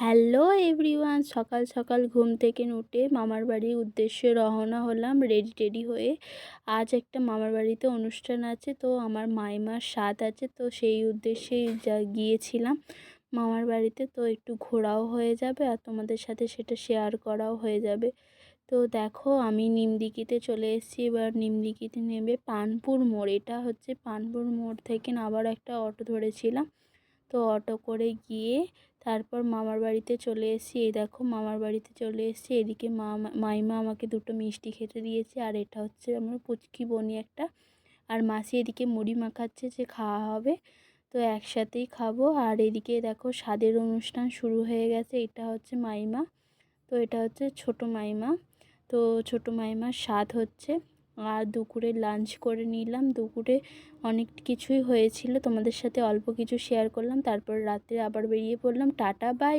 Hello everyone, সকাল সকাল ঘুম থেকে উঠে মামার বাড়ির উদ্দেশ্যে রওনা হলাম রেডি টেডি হয়ে। আজ একটা মামার বাড়িতে অনুষ্ঠান আছে, তো আমার মাইমার স্বাদ আছে, তো সেই উদ্দেশ্যেই গিয়েছিলাম মামার বাড়িতে। তো একটু ঘোরাও হয়ে যাবে আর তোমাদের সাথে সেটা শেয়ার করাও হয়ে যাবে। তো দেখো, আমি নিমদিঘিতে চলে এসেছি। এবার নিমদিঘিতে নেমে পানপুর মোড়, এটা হচ্ছে পানপুর মোড় থেকে আবার একটা অটো ধরেছিলাম। তো অটো করে গিয়ে তারপর মামার বাড়িতে চলে এসেছি। এই দেখো, মামার বাড়িতে চলে এসেছি। এদিকে মাইমা আমাকে দুটো মিষ্টি খেতে দিয়েছে, আর এটা হচ্ছে আমার পুচকি বনি একটা, আর মাসি এদিকে মুড়ি মাখাচ্ছে যে খাওয়া হবে, তো একসাথেই খাবো। আর এদিকে দেখো, স্বাদের অনুষ্ঠান শুরু হয়ে গেছে। এটা হচ্ছে মাইমা, তো এটা হচ্ছে ছোট মাইমা। তো ছোট মাইমার স্বাদ হচ্ছে। আর দুপুরে লাঞ্চ করে নিলাম। দুপুরে অনেক কিছুই হয়েছিল, তোমাদের সাথে অল্প কিছু শেয়ার করলাম। তারপর রাত্রে আবার বেরিয়ে পড়লাম। Tata bye.